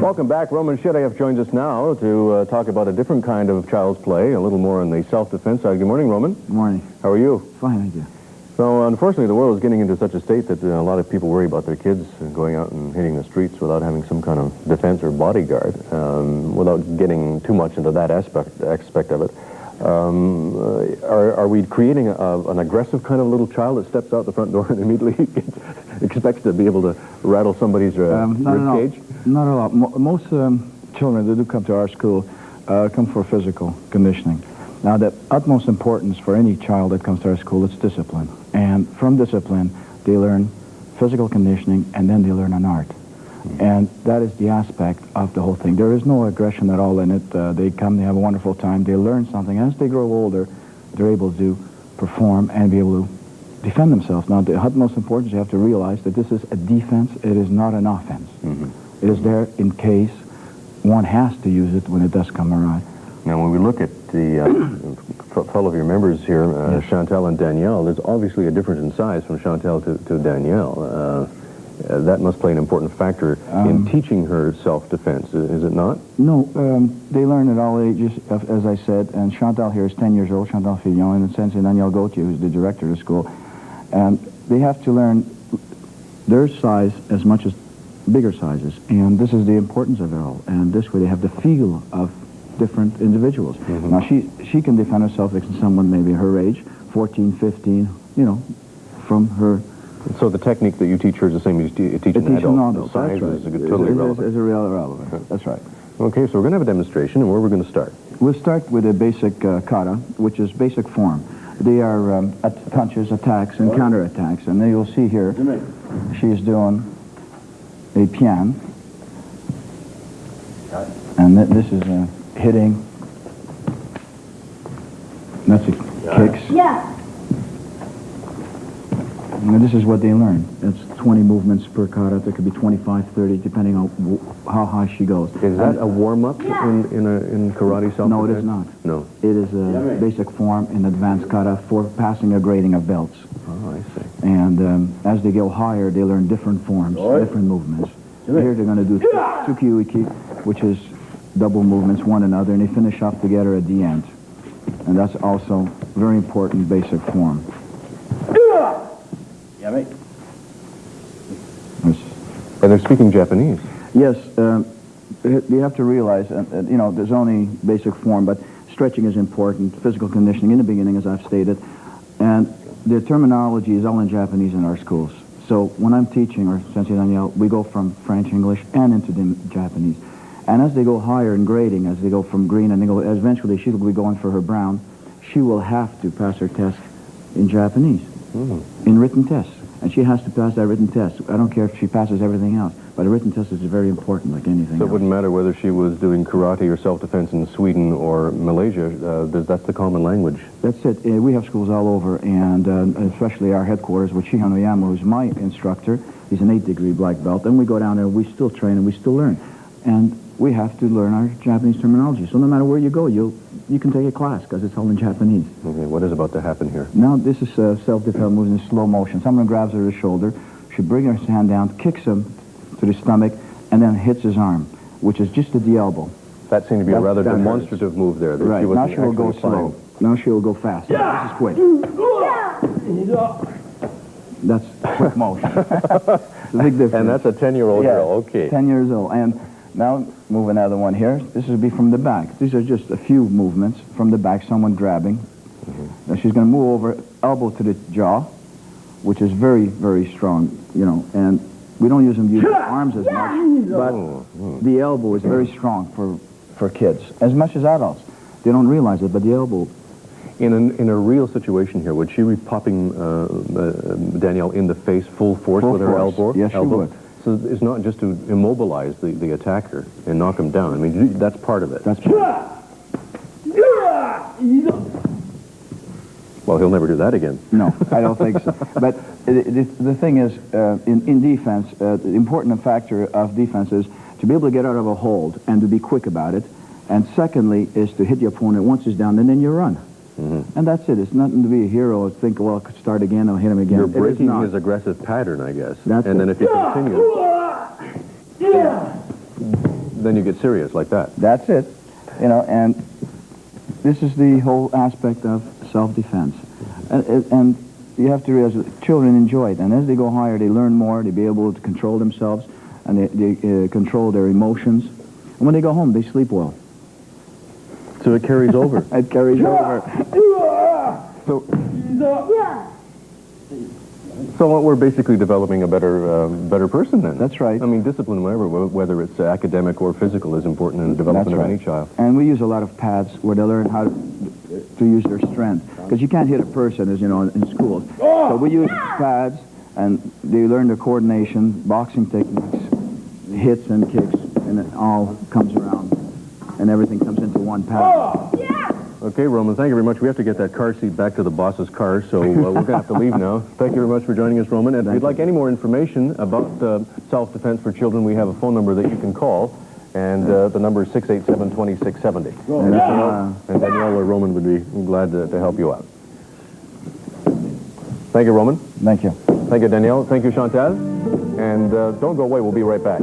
Welcome back. Roman Szyrajew joins us now to talk about a different kind of child's play, a little more on the self-defense side. Good morning, Roman. Good morning. How are you? Fine, thank you. So, unfortunately, the world is getting into such a state that a lot of people worry about their kids going out and hitting the streets without having some kind of defense or bodyguard. Without getting too much into that aspect of it, are we creating an aggressive kind of little child that steps out the front door and immediately expects to be able to rattle somebody's rib cage? Not a lot. Most children that do come to our school come for physical conditioning. Now, the utmost importance for any child that comes to our school is discipline. And from discipline, they learn physical conditioning, and then they learn an art. And that is the aspect of the whole thing. There is no aggression at all in it. They come, they have a wonderful time, they learn something. As they grow older, they're able to perform and be able to defend themselves. Now, the utmost importance, you have to realize that this is a defense, it is not an offense. It is there in case one has to use it when it does come around. Now, when we look at the fellow of your members here, yes. Chantal and Danielle, there's obviously a difference in size from Chantal to Danielle. That must play an important factor in teaching her self-defense, is it not? No, they learn at all ages, as I said, and Chantal here is 10 years old, Chantal Fillon, and Sensei Danielle Gauthier, who's the director of the school. And they have to learn their size as much as bigger sizes, and this is the importance of it all. And this way they have the feel of different individuals. Now, she can defend herself against someone maybe her age, 14, 15, you know, from her... So the technique that you teach her is the same as you teach an adult? The size is totally irrelevant. It's irrelevant. Okay. That's right. Okay, so we're going to have a demonstration, and where we're going to start? We'll start with a basic kata, which is basic form. They are punches, attacks, and counterattacks. And then you'll see here, she's doing a pian. And this is hitting. That's a kicks. Yeah. And this is what they learn. It's 20 movements per kata. There could be 25, 30, depending on how high she goes. Is that a warm-up in karate self-defense? No, it is not. No. It is a basic form in advanced kata for passing a grading of belts. Oh, I see. And as they go higher, they learn different forms, different movements. Here they're going to do tsuki-uki, which is double movements, one another, and they finish off together at the end. And that's also very important basic form. And they're speaking Japanese. Yes, you have to realize, you know, there's only basic form, but stretching is important, physical conditioning in the beginning, as I've stated, and the terminology is all in Japanese in our schools. So when I'm teaching, or Sensei Danielle, we go from French, English, and into the Japanese. And as they go higher in grading, as they go from green, and they go, eventually she will be going for her brown, she will have to pass her test in Japanese, in written tests. And she has to pass that written test. I don't care if she passes everything else, but a written test is very important, like anything else. So it wouldn't matter whether she was doing karate or self-defense in Sweden or Malaysia. That's the common language. That's it. We have schools all over, and especially our headquarters with Shihan, who's my instructor. He's an 8th-degree black belt. And we go down there, we still train, and we still learn. And we have to learn our Japanese terminology. So no matter where you go, you can take a class, because it's all in Japanese. Okay, what is about to happen here? Now, this is self-defense moves in slow motion. Someone grabs her shoulder, she brings her hand down, kicks him to the stomach, and then hits his arm, which is just at the elbow. That seemed to be a rather demonstrative move there. Right, now she will go slow. Now she will go fast. Yeah. This is quick. That's quick motion. It's a big difference. And that's a 10-year-old girl, okay. 10 years old. And now, move another one here. This would be from the back. These are just a few movements from the back, someone grabbing. Now she's going to move over, elbow to the jaw, which is very, very strong, you know, and we don't use them to use the arms as much, but the elbow is very strong for kids, as much as adults. They don't realize it, but the elbow... In a real situation here, would she be popping Danielle in the face full force with her elbow? Yes, she would. So it's not just to immobilize the attacker and knock him down. I mean, that's part of it. That's part of it. Well, he'll never do that again. No, I don't think so. But the thing is, in defense, the important factor of defense is to be able to get out of a hold and to be quick about it. And secondly is to hit the opponent once he's down, and then you run. And that's it. It's nothing to be a hero or think, well, I could start again, I'll hit him again. You're breaking his aggressive pattern, I guess. That's and then if you continue... then you get serious like that. That's it. You know, and this is the whole aspect of self-defense. And you have to realize that children enjoy it. And as they go higher, they learn more. They be able to control themselves, and they control their emotions. And when they go home, they sleep well. So it carries over. It carries over. So we're basically developing a better person then. That's right. I mean, discipline, whether it's academic or physical, is important in the development of any child. And we use a lot of pads where they learn how to use their strength. Because you can't hit a person, as you know, in schools. So we use pads, and they learn their coordination, boxing techniques, hits and kicks, and it all comes around, and everything comes into one pad. Okay, Roman, thank you very much. We have to get that car seat back to the boss's car, so we're going to have to leave now. Thank you very much for joining us, Roman. And if you'd like any more information about self-defense for children, we have a phone number that you can call, and the number is 687-2670. And Danielle or Roman would be glad to help you out. Thank you, Roman. Thank you. Thank you, Danielle. Thank you, Chantal. And don't go away. We'll be right back.